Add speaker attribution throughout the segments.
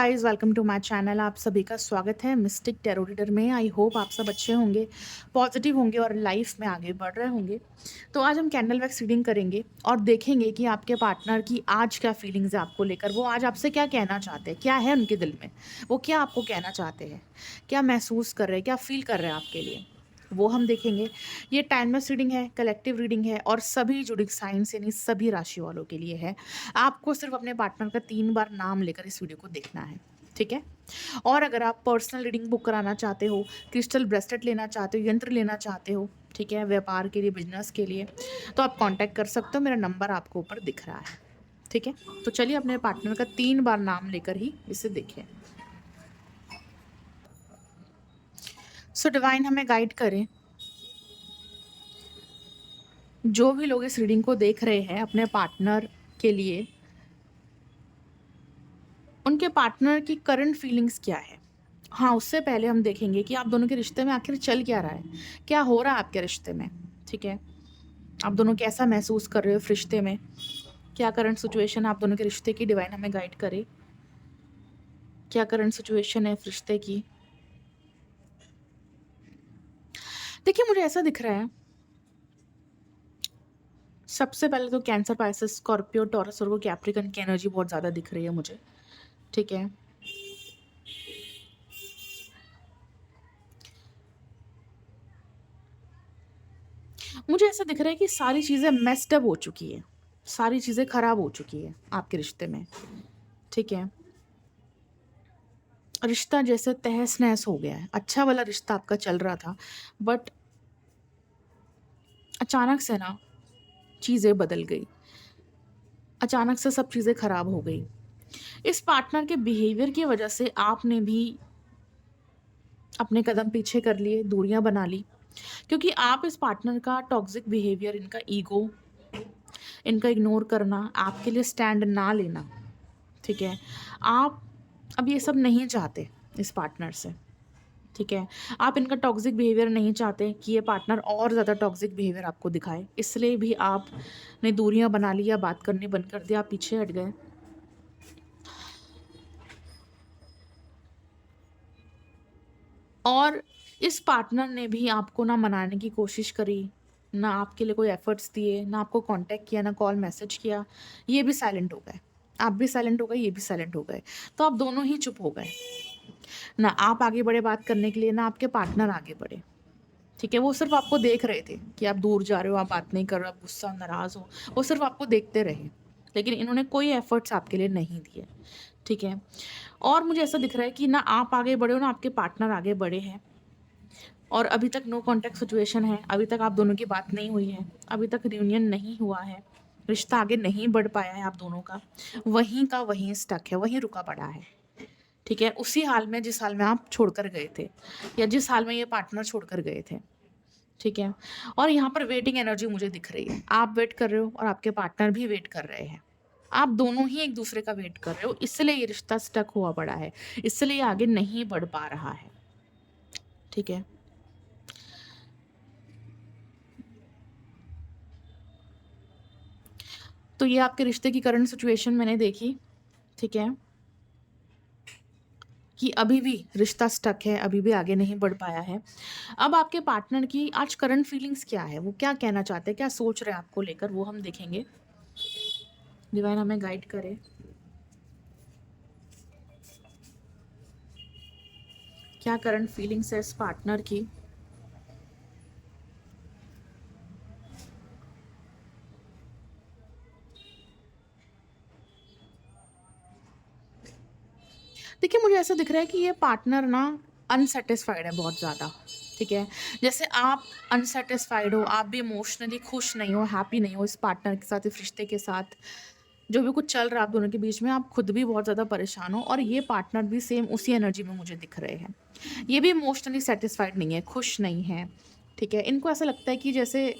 Speaker 1: Guys, welcome to my channel. आप सभी का स्वागत है मिस्टिक टैरो रीडर में। आई होप आप सब अच्छे होंगे, पॉजिटिव होंगे और लाइफ में आगे बढ़ रहे होंगे। तो आज हम कैंडल वैक्स रीडिंग करेंगे और देखेंगे कि आपके पार्टनर की आज क्या फीलिंग्स है आपको लेकर। वो आज आपसे क्या कहना चाहते हैं, क्या है उनके दिल में, वो क्या आपको कहना चाहते हैं, क्या महसूस कर रहे हैं, क्या फील कर रहे हैं आपके लिए, वो हम देखेंगे। ये टाइमलेस रीडिंग है, कलेक्टिव रीडिंग है और सभी जुड़िक साइंस यानी सभी राशि वालों के लिए है। आपको सिर्फ अपने पार्टनर का 3 बार नाम लेकर इस वीडियो को देखना है, ठीक है? और अगर आप पर्सनल रीडिंग बुक कराना चाहते हो, क्रिस्टल ब्रेसलेट लेना चाहते हो, यंत्र लेना चाहते हो, ठीक है, व्यापार के लिए, बिजनेस के लिए, तो आप कांटेक्ट कर सकते हो। मेरा नंबर आपको ऊपर दिख रहा है, ठीक है? तो चलिए अपने पार्टनर का 3 बार नाम लेकर ही इसे देखें। सो डिवाइन हमें गाइड करें। जो भी लोग इस रीडिंग को देख रहे हैं अपने पार्टनर के लिए, उनके पार्टनर की करंट फीलिंग्स क्या है। हाँ, उससे पहले हम देखेंगे कि आप दोनों के रिश्ते में आखिर चल क्या रहा है, क्या हो रहा है आपके रिश्ते में, ठीक है? आप दोनों कैसा महसूस कर रहे हो इस रिश्ते में, क्या करंट सिचुएशन आप दोनों के रिश्ते की, डिवाइन हमें गाइड करे। क्या करंट सिचुएशन है इस रिश्ते की। देखिए, मुझे ऐसा दिख रहा है, सबसे पहले तो कैंसर, पाइसेस, स्कॉर्पियो, टॉरस और वो कैप्रिकन की एनर्जी बहुत ज़्यादा दिख रही है मुझे, ठीक है? मुझे ऐसा दिख रहा है कि सारी चीज़ें मेस्ड अप हो चुकी है, सारी चीज़ें खराब हो चुकी है आपके रिश्ते में, ठीक है? रिश्ता जैसे तहस नहस हो गया है। अच्छा वाला रिश्ता आपका चल रहा था, बट अचानक से ना चीज़ें बदल गई, अचानक से सब चीज़ें खराब हो गई। इस पार्टनर के बिहेवियर की वजह से आपने भी अपने कदम पीछे कर लिए, दूरियां बना ली, क्योंकि आप इस पार्टनर का टॉक्सिक बिहेवियर, इनका ईगो, इनका इग्नोर करना, आपके लिए स्टैंड ना लेना, ठीक है? आप अब ये सब नहीं चाहते इस पार्टनर से, ठीक है? आप इनका टॉक्सिक बिहेवियर नहीं चाहते कि ये पार्टनर और ज़्यादा टॉक्सिक बिहेवियर आपको दिखाए, इसलिए भी आपने दूरियां बना ली या बात करनी बंद कर दिया, आप पीछे हट गए। और इस पार्टनर ने भी आपको ना मनाने की कोशिश करी, ना आपके लिए कोई एफर्ट्स दिए, ना आपको कांटेक्ट किया, ना कॉल मैसेज किया। ये भी साइलेंट हो गए, आप भी साइलेंट हो गए, ये भी साइलेंट हो गए। तो आप दोनों ही चुप हो गए। ना आप आगे बढ़े बात करने के लिए, ना आपके पार्टनर आगे बढ़े, ठीक है? वो सिर्फ आपको देख रहे थे कि आप दूर जा रहे हो, आप बात नहीं कर रहे हो, आप गुस्सा, नाराज़ हो। वो सिर्फ आपको देखते रहे, लेकिन इन्होंने कोई एफर्ट्स आपके लिए नहीं दिए, ठीक है? और मुझे ऐसा दिख रहा है कि ना आप आगे बढ़े हो, ना आपके पार्टनर आगे बढ़े हैं। और अभी तक नो कॉन्टैक्ट सिचुएशन है, अभी तक आप दोनों की बात नहीं हुई है, अभी तक रियूनियन नहीं हुआ है, रिश्ता आगे नहीं बढ़ पाया है आप दोनों का, वहीं का वहीं स्टक है, वहीं रुका पड़ा है, ठीक है? उसी हाल में जिस हाल में आप छोड़कर गए थे, या जिस हाल में ये पार्टनर छोड़कर गए थे, ठीक है? और यहाँ पर वेटिंग एनर्जी मुझे दिख रही है, आप वेट कर रहे हो और आपके पार्टनर भी वेट कर रहे हैं। आप दोनों ही एक दूसरे का वेट कर रहे हो, इसलिए ये रिश्ता स्टक हुआ पड़ा है, इसलिए ये आगे नहीं बढ़ पा रहा है, ठीक है? तो ये आपके रिश्ते की करंट सिचुएशन मैंने देखी, ठीक है? कि अभी भी रिश्ता स्टक है, अभी भी आगे नहीं बढ़ पाया है। अब आपके पार्टनर की आज करंट फीलिंग्स क्या है, वो क्या कहना चाहते हैं, क्या सोच रहे हैं आपको लेकर, वो हम देखेंगे। डिवाइन हमें गाइड करे। क्या करंट फीलिंग्स है इस पार्टनर की। देखिए, मुझे ऐसा दिख रहा है कि ये पार्टनर ना अनसैटिस्फाइड है बहुत ज़्यादा, ठीक है? जैसे आप अनसैटिस्फाइड हो, आप भी इमोशनली खुश नहीं हो, हैप्पी नहीं हो इस पार्टनर के साथ, इस रिश्ते के साथ, जो भी कुछ चल रहा है आप दोनों के बीच में, आप खुद भी बहुत ज़्यादा परेशान हो और ये पार्टनर भी सेम उसी एनर्जी में मुझे दिख रहे हैं। ये भी इमोशनली सैटिस्फाइड नहीं है, खुश नहीं है, ठीक है? इनको ऐसा लगता है कि जैसे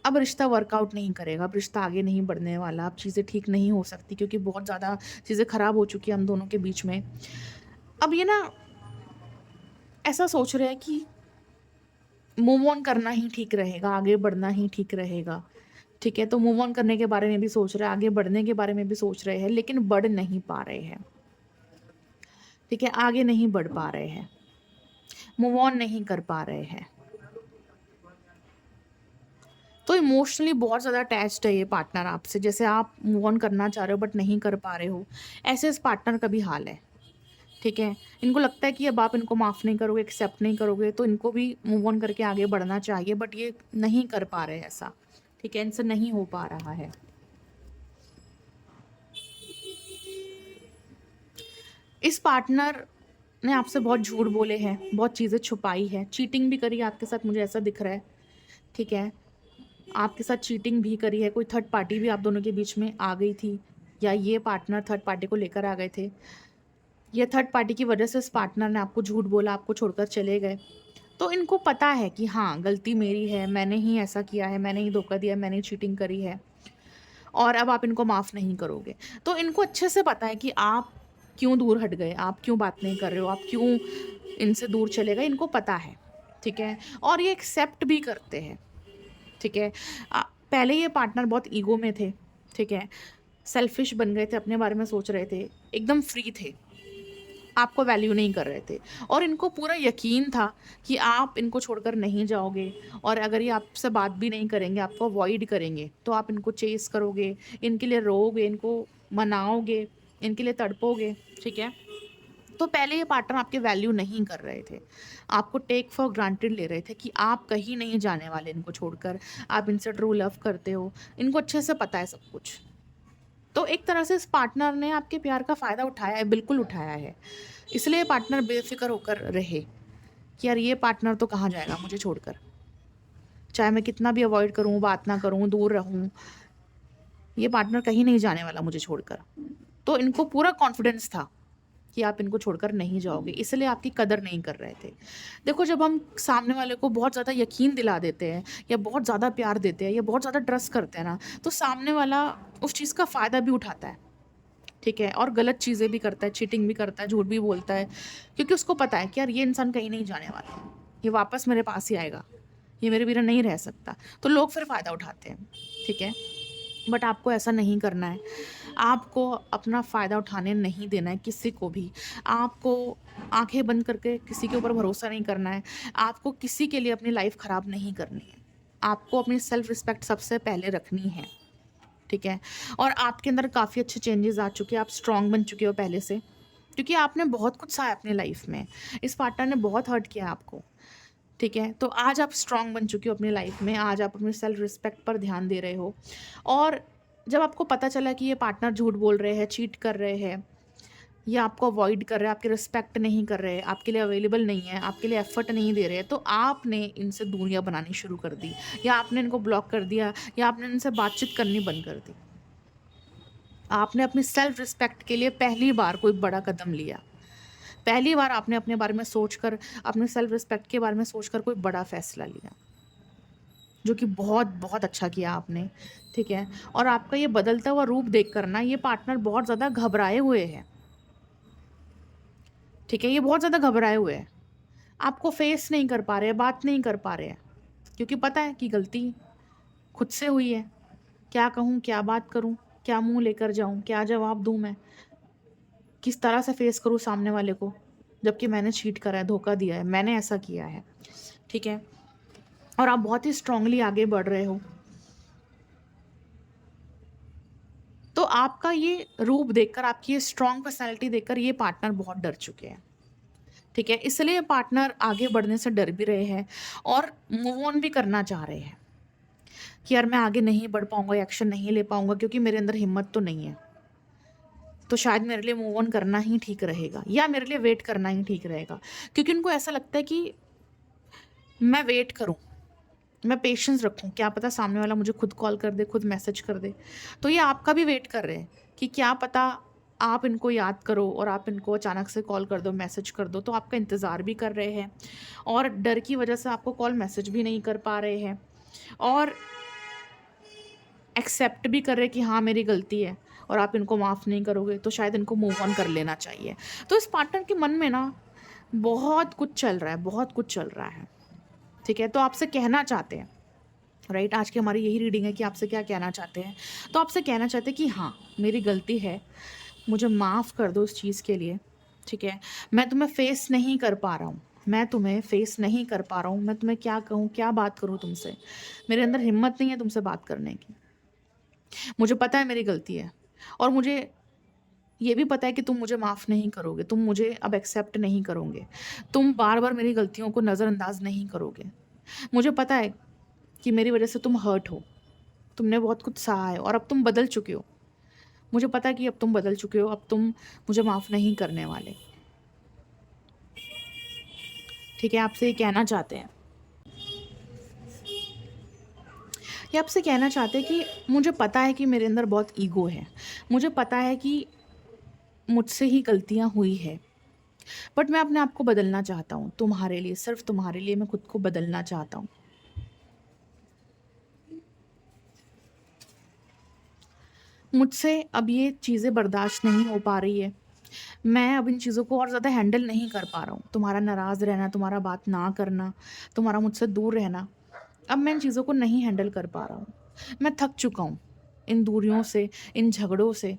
Speaker 1: अब रिश्ता वर्कआउट नहीं करेगा, अब रिश्ता आगे नहीं बढ़ने वाला, अब चीज़ें ठीक नहीं हो सकती, क्योंकि बहुत ज़्यादा चीज़ें ख़राब हो चुकी हैं हम दोनों के बीच में। अब ये ना ऐसा सोच रहे हैं कि मूव ऑन करना ही ठीक रहेगा, आगे बढ़ना ही ठीक रहेगा, ठीक है? तो मूव ऑन करने के बारे में भी सोच रहे हैं, आगे बढ़ने के बारे में भी सोच रहे हैं, लेकिन बढ़ नहीं पा रहे हैं, ठीक है? आगे नहीं बढ़ पा रहे हैं, मूव ऑन नहीं कर पा रहे हैं। तो इमोशनली बहुत ज़्यादा अटैच्ड है ये पार्टनर आपसे, जैसे आप मूव ऑन करना चाह रहे हो बट नहीं कर पा रहे हो, ऐसे इस पार्टनर का भी हाल है। ठीक है? इनको लगता है कि अब आप इनको माफ़ नहीं करोगे, एक्सेप्ट नहीं करोगे, तो इनको भी मूव ऑन करके आगे बढ़ना चाहिए, बट ये नहीं कर पा रहे हैं ऐसा। ठीक है? इनसे नहीं हो पा रहा है। इस पार्टनर ने आपसे बहुत झूठ बोले हैं, बहुत चीज़ें छुपाई है, चीटिंग भी करी है आपके साथ, मुझे ऐसा दिख रहा है। ठीक है? आपके साथ चीटिंग भी करी है, कोई थर्ड पार्टी भी आप दोनों के बीच में आ गई थी, या ये पार्टनर थर्ड पार्टी को लेकर आ गए थे। ये थर्ड पार्टी की वजह से इस पार्टनर ने आपको झूठ बोला, आपको छोड़कर चले गए। तो इनको पता है कि हाँ, गलती मेरी है, मैंने ही ऐसा किया है, मैंने ही धोखा दिया है, मैंने ही चीटिंग करी है, और अब आप इनको माफ़ नहीं करोगे। तो इनको अच्छे से पता है कि आप क्यों दूर हट गए, आप क्यों बात नहीं कर रहे हो, आप क्यों इनसे दूर चले गए, इनको पता है। ठीक है? और ये एक्सेप्ट भी करते हैं। ठीक है? पहले ये पार्टनर बहुत ईगो में थे। ठीक है? सेल्फिश बन गए थे, अपने बारे में सोच रहे थे, एकदम फ्री थे, आपको वैल्यू नहीं कर रहे थे, और इनको पूरा यकीन था कि आप इनको छोड़कर नहीं जाओगे, और अगर ये आपसे बात भी नहीं करेंगे, आपको अवॉइड करेंगे, तो आप इनको चेस करोगे, इनके लिए रोओगे, इनको मनाओगे, इनके लिए तड़पोगे। ठीक है? तो पहले ये पार्टनर आपके वैल्यू नहीं कर रहे थे, आपको टेक फॉर ग्रांटेड ले रहे थे कि आप कहीं नहीं जाने वाले इनको छोड़कर, आप इनसे ट्रू लव करते हो, इनको अच्छे से पता है सब कुछ। तो एक तरह से इस पार्टनर ने आपके प्यार का फ़ायदा उठाया है, बिल्कुल उठाया है। इसलिए पार्टनर बेफ़िक्र होकर रहे कि यार ये पार्टनर तो कहाँ जाएगा मुझे छोड़कर। चाहे मैं कितना भी अवॉइड करूँ, बात ना करूँ, दूर रहूँ, ये पार्टनर कहीं नहीं जाने वाला मुझे छोड़कर। तो इनको पूरा कॉन्फिडेंस था कि आप इनको छोड़कर नहीं जाओगे, इसलिए आपकी कदर नहीं कर रहे थे। देखो, जब हम सामने वाले को बहुत ज़्यादा यकीन दिला देते हैं, या बहुत ज़्यादा प्यार देते हैं, या बहुत ज़्यादा ट्रस्ट करते हैं ना, तो सामने वाला उस चीज़ का फ़ायदा भी उठाता है। ठीक है? और गलत चीज़ें भी करता है, चीटिंग भी करता है, झूठ भी बोलता है, क्योंकि उसको पता है कि यार ये इंसान कहीं नहीं जाने वाला है, ये वापस मेरे पास ही आएगा, ये मेरे बिना नहीं रह सकता। तो लोग फिर फ़ायदा उठाते हैं। ठीक है? बट आपको ऐसा नहीं करना है। आपको अपना फ़ायदा उठाने नहीं देना है किसी को भी। आपको आँखें बंद करके किसी के ऊपर भरोसा नहीं करना है। आपको किसी के लिए अपनी लाइफ़ ख़राब नहीं करनी है। आपको अपनी सेल्फ़ रिस्पेक्ट सबसे पहले रखनी है। ठीक है? और आपके अंदर काफ़ी अच्छे चेंजेस आ चुके हैं, आप स्ट्रॉन्ग बन चुके हो पहले से, क्योंकि आपने बहुत कुछ सहा है अपनी लाइफ में। इस पार्टनर ने बहुत हर्ट किया है आपको। ठीक है? तो आज आप स्ट्रॉन्ग बन चुके हो अपनी लाइफ में, आज आप अपनी सेल्फ रिस्पेक्ट पर ध्यान दे रहे हो, और जब आपको पता चला कि ये पार्टनर झूठ बोल रहे हैं, चीट कर रहे हैं, या आपको अवॉइड कर रहे हैं, आपकी रिस्पेक्ट नहीं कर रहे हैं, आपके लिए अवेलेबल नहीं है, आपके लिए एफर्ट नहीं दे रहे हैं, तो आपने इनसे दूरियां बनानी शुरू कर दी, या आपने इनको ब्लॉक कर दिया, या आपने इनसे बातचीत करनी बंद कर दी। आपने अपनी सेल्फ रिस्पेक्ट के लिए पहली बार कोई बड़ा कदम लिया। पहली बार आपने अपने बारे में सोचकर, अपने सेल्फ रिस्पेक्ट के बारे में सोचकर कोई बड़ा फैसला लिया, जो कि बहुत बहुत अच्छा किया आपने। ठीक है? और आपका ये बदलता हुआ रूप देखकर ना, ये पार्टनर बहुत ज़्यादा घबराए हुए हैं। ठीक है? ये बहुत ज़्यादा घबराए हुए हैं। आपको फेस नहीं कर पा रहे हैं, बात नहीं कर पा रहे हैं, क्योंकि पता है कि गलती खुद से हुई है। क्या कहूँ, क्या बात करूँ, क्या मुँह लेकर जाऊँ, क्या जवाब दूँ मैं? किस तरह से फेस करूँ सामने वाले को, जबकि मैंने चीट करा है, धोखा दिया है, मैंने ऐसा किया है। ठीक है? और आप बहुत ही स्ट्रांगली आगे बढ़ रहे हो। तो आपका ये रूप देखकर, आपकी ये स्ट्रांग पर्सनैलिटी देखकर ये पार्टनर बहुत डर चुके हैं। ठीक है? इसलिए पार्टनर आगे बढ़ने से डर भी रहे हैं, और मूव ऑन भी करना चाह रहे हैं कि यार मैं आगे नहीं बढ़ पाऊँगा, एक्शन नहीं ले पाऊँगा, क्योंकि मेरे अंदर हिम्मत तो नहीं है। तो शायद मेरे लिए मूव ऑन करना ही ठीक रहेगा, या मेरे लिए वेट करना ही ठीक रहेगा। क्योंकि उनको ऐसा लगता है कि मैं वेट करूँ, मैं पेशेंस रखूँ, क्या पता सामने वाला मुझे खुद कॉल कर दे, खुद मैसेज कर दे। तो ये आपका भी वेट कर रहे हैं कि क्या पता आप इनको याद करो और आप इनको अचानक से कॉल कर दो, मैसेज कर दो, तो आपका इंतज़ार भी कर रहे हैं, और डर की वजह से आपको कॉल मैसेज भी नहीं कर पा रहे हैं, और एक्सेप्ट भी कर रहे हैं कि हाँ, मेरी गलती है, और आप इनको माफ़ नहीं करोगे, तो शायद इनको मूव ऑन कर लेना चाहिए। तो इस पार्टनर के मन में ना बहुत कुछ चल रहा है, बहुत कुछ चल रहा है। ठीक है? तो आपसे कहना चाहते हैं, राइट? आज की हमारी यही रीडिंग है कि आपसे क्या कहना चाहते हैं। तो आपसे कहना चाहते हैं कि हाँ, मेरी गलती है, मुझे माफ़ कर दो इस चीज़ के लिए, ठीक है? मैं तुम्हें फ़ेस नहीं कर पा रहा हूँ। मैं तुम्हें फ़ेस नहीं कर पा रहा हूँ। मैं तुम्हें क्या कहूँ, क्या बात करूँ तुमसे? मेरे अंदर हिम्मत नहीं है तुमसे बात करने की। मुझे पता है मेरी गलती है और मुझे ये भी पता है कि तुम मुझे माफ़ नहीं करोगे। तुम मुझे अब एक्सेप्ट नहीं करोगे। तुम बार-बार मेरी गलतियों को नज़रअंदाज़ नहीं करोगे। मुझे पता है कि मेरी वज़ह से तुम हर्ट हो। तुमने बहुत कुछ सहा है और अब तुम बदल चुके हो। मुझे पता है कि अब तुम बदल चुके हो, अब तुम मुझे माफ़ नहीं करने वाले। ठीक है? आपसे ये कहना चाहते हैं। ये आपसे कहना चाहते हैं कि मुझे पता है कि मेरे अंदर बहुत ईगो है। मुझे पता है कि मुझसे ही गलतियाँ हुई है। बट मैं अपने आप को बदलना चाहता हूँ। तुम्हारे लिए, सिर्फ़ तुम्हारे लिए मैं खुद को बदलना चाहता हूँ। मुझसे अब ये चीज़ें बर्दाश्त नहीं हो पा रही है। मैं अब इन चीज़ों को और ज़्यादा हैंडल नहीं कर पा रहा हूँ। तुम्हारा नाराज़ रहना, तुम्हारा बात ना करना, तुम्हारा मुझसे दूर रहना, अब मैं इन चीज़ों को नहीं हैंडल कर पा रहा हूँ। मैं थक चुका हूँ, इन दूरियों से, इन झगड़ों से।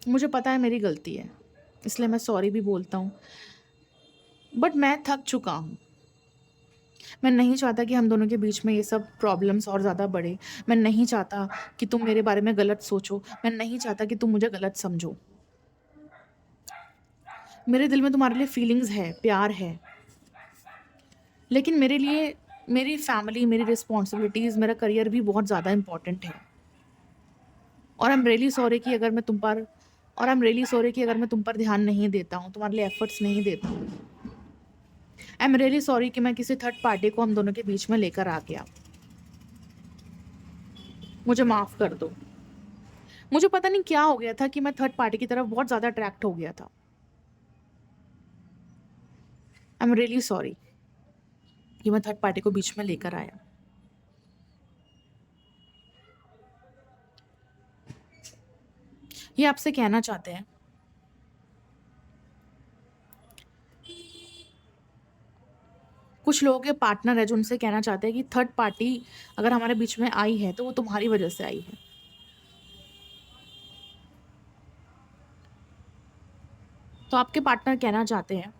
Speaker 1: मुझे पता है मेरी गलती है, इसलिए मैं सॉरी भी बोलता हूँ। बट मैं थक चुका हूँ। मैं नहीं चाहता कि हम दोनों के बीच में ये सब प्रॉब्लम्स और ज़्यादा बढ़े। मैं नहीं चाहता कि तुम मेरे बारे में गलत सोचो। मैं नहीं चाहता कि तुम मुझे गलत समझो। मेरे दिल में तुम्हारे लिए फीलिंग्स है, प्यार है। लेकिन मेरे लिए मेरी फैमिली, मेरी रिस्पॉन्सिबिलिटीज़, मेरा करियर भी बहुत ज़्यादा इम्पोर्टेंट है। और आई एम रियली सॉरी कि अगर मैं तुम पर और आई एम रियली सॉरी कि अगर मैं तुम पर ध्यान नहीं देता हूँ, तुम्हारे लिए एफर्ट्स नहीं देता हूँ। आई एम रियली सॉरी कि मैं किसी थर्ड पार्टी को हम दोनों के बीच में लेकर आ गया। मुझे माफ़ कर दो। मुझे पता नहीं क्या हो गया था कि मैं थर्ड पार्टी की तरफ बहुत ज़्यादा अट्रैक्ट हो गया था। आई एम रियली सॉरी कि मैं थर्ड पार्टी को बीच में लेकर आया। ये आपसे कहना चाहते हैं। कुछ लोगों के पार्टनर है जो उनसे कहना चाहते हैं कि थर्ड पार्टी अगर हमारे बीच में आई है, तो वो तुम्हारी वजह से आई है। तो आपके पार्टनर कहना चाहते हैं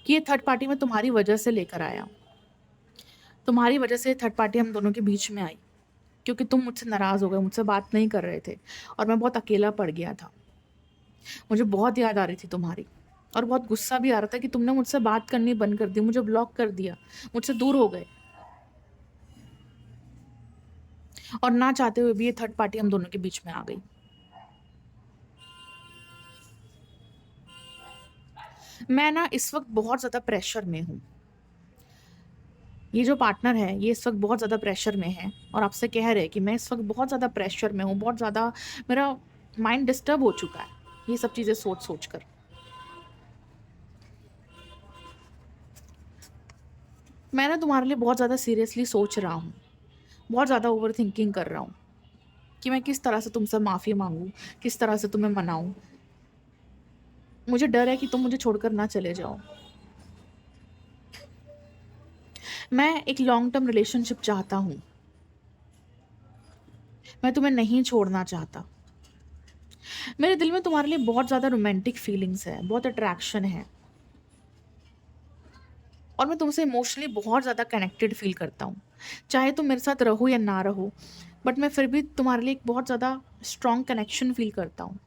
Speaker 1: कि ये थर्ड पार्टी मैं तुम्हारी वजह से लेकर आया। तुम्हारी वजह से ये थर्ड पार्टी हम दोनों के बीच में आई, क्योंकि तुम मुझसे नाराज़ हो गए, मुझसे बात नहीं कर रहे थे और मैं बहुत अकेला पड़ गया था। मुझे बहुत याद आ रही थी तुम्हारी और बहुत गुस्सा भी आ रहा था कि तुमने मुझसे बात करनी बंद कर दी, मुझे ब्लॉक कर दिया, मुझसे दूर हो गए और ना चाहते हुए भी ये थर्ड पार्टी हम दोनों के बीच में आ गई। मैं ना इस वक़्त बहुत ज़्यादा प्रेशर में हूँ। ये जो पार्टनर है, ये इस वक़्त बहुत ज़्यादा प्रेशर में है और आपसे कह रहे हैं कि मैं इस वक़्त बहुत ज़्यादा प्रेशर में हूँ, बहुत ज़्यादा मेरा माइंड डिस्टर्ब हो चुका है, ये सब चीज़ें सोच-सोच कर। मैं ना तुम्हारे लिए बहुत ज़्यादा सीरियसली सोच रहा हूँ, बहुत ज़्यादा ओवरथिंकिंग कर रहा हूँ कि मैं किस तरह से तुमसे माफ़ी माँगूँ, किस तरह से तुम्हें मनाऊँ। मुझे डर है कि तुम मुझे छोड़कर ना चले जाओ। मैं एक लॉन्ग टर्म रिलेशनशिप चाहता हूँ, मैं तुम्हें नहीं छोड़ना चाहता। मेरे दिल में तुम्हारे लिए बहुत ज़्यादा रोमांटिक फीलिंग्स है, बहुत अट्रैक्शन है और मैं तुमसे इमोशनली बहुत ज़्यादा कनेक्टेड फ़ील करता हूँ। चाहे तुम मेरे साथ रहो या ना रहो, बट मैं फिर भी तुम्हारे लिए एक बहुत ज़्यादा स्ट्रॉन्ग कनेक्शन फ़ील करता हूँ।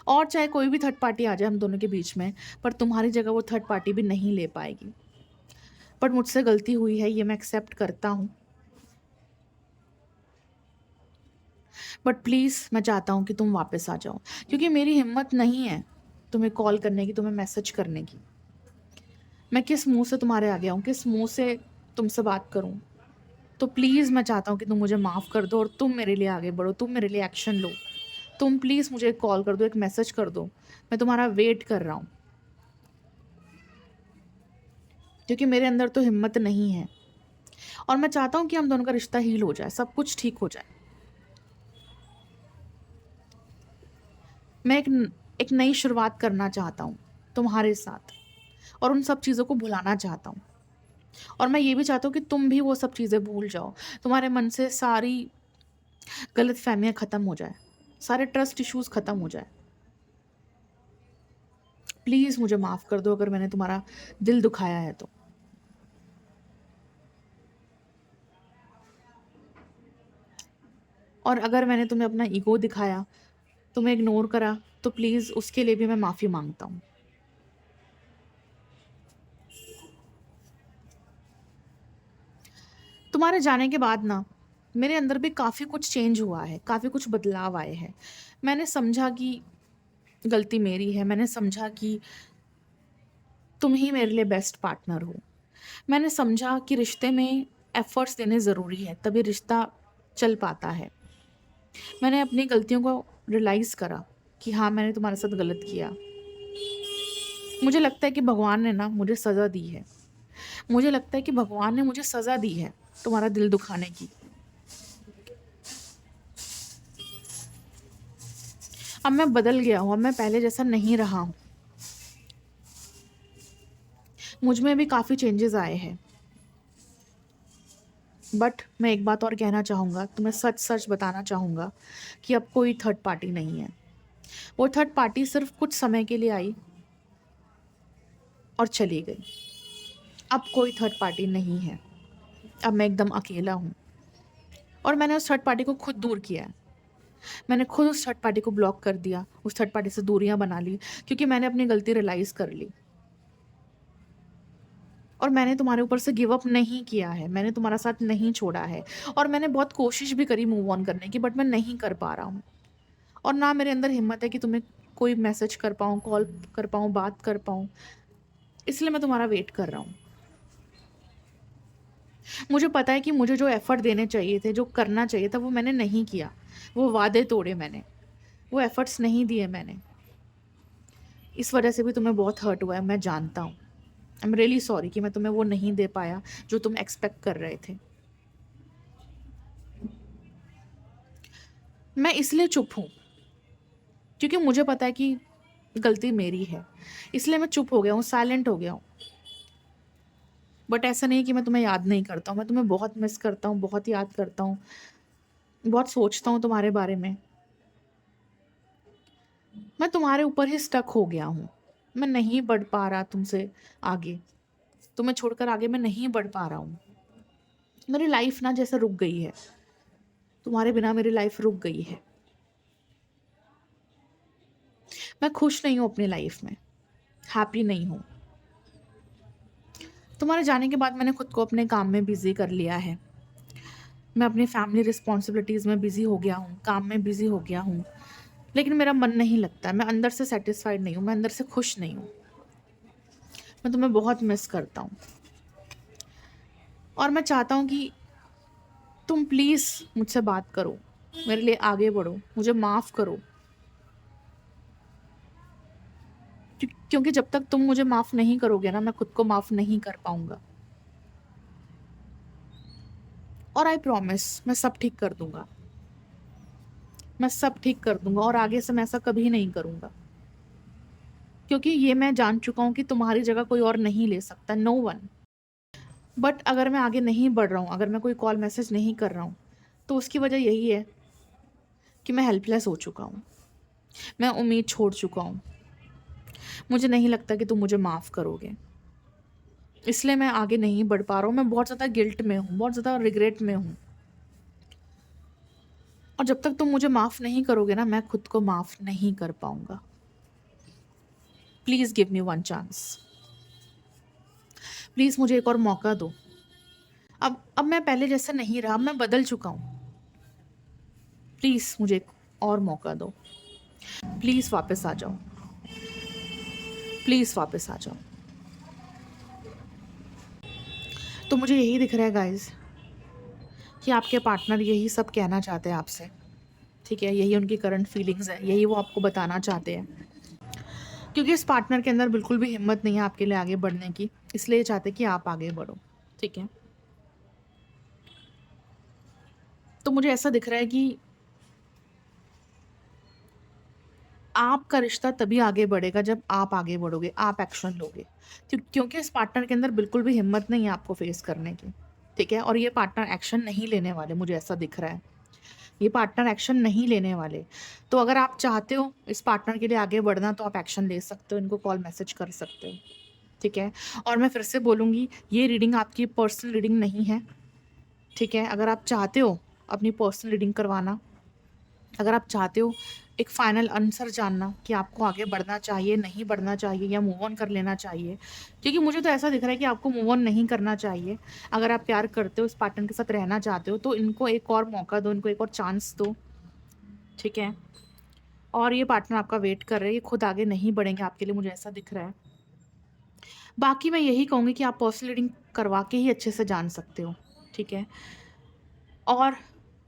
Speaker 1: और चाहे कोई भी थर्ड पार्टी आ जाए हम दोनों के बीच में, पर तुम्हारी जगह वो थर्ड पार्टी भी नहीं ले पाएगी। बट मुझसे गलती हुई है, ये मैं एक्सेप्ट करता हूँ। बट प्लीज़ मैं चाहता हूँ कि तुम वापस आ जाओ, क्योंकि मेरी हिम्मत नहीं है तुम्हें कॉल करने की, तुम्हें मैसेज करने की। मैं किस मुँह से तुम्हारे आगे आऊँ, किस मुँह से तुमसे बात करूँ? तो प्लीज़ मैं चाहता हूँ कि तुम मुझे माफ़ कर दो और तुम मेरे लिए आगे बढ़ो, तुम मेरे लिए एक्शन लो। तुम प्लीज़ मुझे एक कॉल कर दो, एक मैसेज कर दो। मैं तुम्हारा वेट कर रहा हूँ, क्योंकि मेरे अंदर तो हिम्मत नहीं है और मैं चाहता हूँ कि हम दोनों का रिश्ता हील हो जाए, सब कुछ ठीक हो जाए। मैं एक नई शुरुआत करना चाहता हूँ तुम्हारे साथ और उन सब चीज़ों को भुलाना चाहता हूँ। और मैं ये भी चाहता हूँ कि तुम भी वो सब चीज़ें भूल जाओ। तुम्हारे मन से सारी गलतफ़हमियाँ ख़त्म हो जाए, सारे ट्रस्ट इश्यूज़ ख़त्म हो जाए। प्लीज़ मुझे माफ़ कर दो अगर मैंने तुम्हारा दिल दुखाया है तो। और अगर मैंने तुम्हें अपना ईगो दिखाया, तुम्हें इग्नोर करा, तो प्लीज़ उसके लिए भी मैं माफ़ी माँगता हूँ। तुम्हारे जाने के बाद ना मेरे अंदर भी काफ़ी कुछ चेंज हुआ है, काफ़ी कुछ बदलाव आए हैं। मैंने समझा कि गलती मेरी है, मैंने समझा कि तुम ही मेरे लिए बेस्ट पार्टनर हो। मैंने समझा कि रिश्ते में एफ़र्ट्स देने ज़रूरी है, तभी रिश्ता चल पाता है। मैंने अपनी गलतियों को रियलाइज़ करा कि हाँ, मैंने तुम्हारे साथ गलत किया। मुझे लगता है कि भगवान ने ना मुझे सज़ा दी है। मुझे लगता है कि भगवान ने मुझे सज़ा दी है तुम्हारा दिल दुखाने की। अब मैं बदल गया हूँ, अब मैं पहले जैसा नहीं रहा हूँ। मुझ में भी काफ़ी चेंजेज़ आए हैं। बट मैं एक बात और कहना चाहूँगा, तुम्हें सच-सच बताना चाहूँगा कि अब कोई थर्ड पार्टी नहीं है। वो थर्ड पार्टी सिर्फ़ कुछ समय के लिए आई और चली गई। अब कोई थर्ड पार्टी नहीं है। अब मैं एकदम अकेला हूँ और मैंने उस थर्ड पार्टी को खुद दूर किया है। मैंने खुद उस थर्ड पार्टी को ब्लॉक कर दिया, उस थर्ड पार्टी से दूरियाँ बना ली क्योंकि मैंने अपनी गलती रियलाइज़ कर ली। और मैंने तुम्हारे ऊपर से गिव अप नहीं किया है, मैंने तुम्हारा साथ नहीं छोड़ा है और मैंने बहुत कोशिश भी करी मूव ऑन करने की, बट मैं नहीं कर पा रहा हूँ। और ना मेरे अंदर हिम्मत है कि तुम्हें कोई मैसेज कर पाऊँ, कॉल कर पाऊँ, बात कर पाऊँ। इसलिए मैं तुम्हारा वेट कर रहा हूँ। मुझे पता है कि मुझे जो एफ़र्ट देने चाहिए थे, जो करना चाहिए था, वो मैंने नहीं किया। वो वादे तोड़े मैंने, वो एफ़र्ट्स नहीं दिए मैंने। इस वजह से भी तुम्हें बहुत हर्ट हुआ है, मैं जानता हूँ। आई एम रियली सॉरी कि मैं तुम्हें वो नहीं दे पाया जो तुम एक्सपेक्ट कर रहे थे। मैं इसलिए चुप हूँ क्योंकि मुझे पता है कि गलती मेरी है। इसलिए मैं चुप हो गया हूँ, साइलेंट हो गया हूँ। बट ऐसा नहीं है कि मैं तुम्हें याद नहीं करता हूँ, मैं तुम्हें बहुत मिस करता हूँ, बहुत याद करता हूँ, बहुत सोचता हूँ तुम्हारे बारे में। मैं तुम्हारे ऊपर ही स्टक हो गया हूँ। मैं नहीं बढ़ पा रहा तुमसे आगे। तुम्हें छोड़कर आगे मैं नहीं बढ़ पा रहा हूँ। मेरी लाइफ़ ना जैसे रुक गई है। तुम्हारे बिना मेरी लाइफ़ रुक गई है। मैं खुश नहीं हूँ अपनी लाइफ़ में, हैप्पी नहीं हूँ। तुम्हारे जाने के बाद मैंने खुद को अपने काम में बिज़ी कर लिया है। मैं अपनी फैमिली रिस्पॉन्सिबिलिटीज़ में बिज़ी हो गया हूँ, काम में बिज़ी हो गया हूँ। लेकिन मेरा मन नहीं लगता है, मैं अंदर से सैटिस्फाइड नहीं हूँ, मैं अंदर से खुश नहीं हूँ। मैं तुम्हें बहुत मिस करता हूँ और मैं चाहता हूँ कि तुम प्लीज़ मुझसे बात करो, मेरे लिए आगे बढ़ो, मुझे माफ़ करो। क्योंकि जब तक तुम मुझे माफ़ नहीं करोगे ना, मैं खुद को माफ़ नहीं कर पाऊँगा। और आई प्रॉमिस मैं सब ठीक कर दूँगा। मैं सब ठीक कर दूँगा और आगे से मैं ऐसा कभी नहीं करूँगा। क्योंकि ये मैं जान चुका हूँ कि तुम्हारी जगह कोई और नहीं ले सकता, नो वन। बट अगर मैं आगे नहीं बढ़ रहा हूँ, अगर मैं कोई कॉल मैसेज नहीं कर रहा हूँ, तो उसकी वजह यही है कि मैं हेल्पलेस हो चुका हूँ। मैं उम्मीद छोड़ चुका हूँ। मुझे नहीं लगता कि तुम मुझे माफ़ करोगे। इसलिए मैं आगे नहीं बढ़ पा रहा हूँ। मैं बहुत ज़्यादा गिल्ट में हूँ, बहुत ज़्यादा रिग्रेट में हूँ। और जब तक तुम मुझे माफ़ नहीं करोगे ना, मैं खुद को माफ़ नहीं कर पाऊँगा। Please give me one chance. Please मुझे एक और मौका दो। अब मैं पहले जैसा नहीं रहा, अब मैं बदल चुका हूँ। प्लीज़ मुझे एक और मौका दो। प्लीज़ वापस आ जाओ। प्लीज़ वापस आ जाओ। तो मुझे यही दिख रहा है गाइज़ कि आपके पार्टनर यही सब कहना चाहते हैं आपसे, ठीक है? यही उनकी करंट फीलिंग्स है, यही वो आपको बताना चाहते हैं। क्योंकि इस पार्टनर के अंदर बिल्कुल भी हिम्मत नहीं है आपके लिए आगे बढ़ने की, इसलिए ये चाहते हैं कि आप आगे बढ़ो, ठीक है? तो मुझे ऐसा दिख रहा है कि आपका रिश्ता तभी आगे बढ़ेगा जब आप आगे बढ़ोगे, आप एक्शन लोगे। क्योंकि इस पार्टनर के अंदर बिल्कुल भी हिम्मत नहीं है आपको फेस करने की, ठीक है? और ये पार्टनर एक्शन नहीं लेने वाले, मुझे ऐसा दिख रहा है। ये पार्टनर एक्शन नहीं लेने वाले। तो अगर आप चाहते हो इस पार्टनर के लिए आगे बढ़ना तो आप एक्शन ले सकते हो, इनको कॉल मैसेज कर सकते हो, ठीक है? और मैं फिर से बोलूँगी, ये रीडिंग आपकी पर्सनल रीडिंग नहीं है, ठीक है? अगर आप चाहते हो अपनी पर्सनल रीडिंग करवाना, अगर आप चाहते हो एक फाइनल आंसर जानना कि आपको आगे बढ़ना चाहिए, नहीं बढ़ना चाहिए या मूव ऑन कर लेना चाहिए, क्योंकि मुझे तो ऐसा दिख रहा है कि आपको मूव ऑन नहीं करना चाहिए। अगर आप प्यार करते हो, इस पार्टनर के साथ रहना चाहते हो, तो इनको एक और मौका दो, इनको एक और चांस दो, ठीक है? और ये पार्टनर आपका वेट कर रहे हैं, ये खुद आगे नहीं बढ़ेंगे आपके लिए, मुझे ऐसा दिख रहा है। बाकी मैं यही कहूँगी कि आप पर्सनल रीडिंग करवा के ही अच्छे से जान सकते हो, ठीक है? और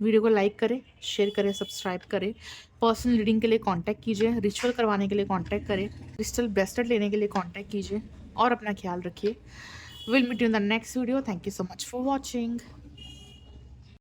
Speaker 1: वीडियो को लाइक करें, शेयर करें, सब्सक्राइब करें। पर्सनल रीडिंग के लिए कांटेक्ट कीजिए, रिचुअल करवाने के लिए कांटेक्ट करें, क्रिस्टल ब्रेसलेट लेने के लिए कांटेक्ट कीजिए और अपना ख्याल रखिए। Will meet you in the next video. Thank you so much for watching.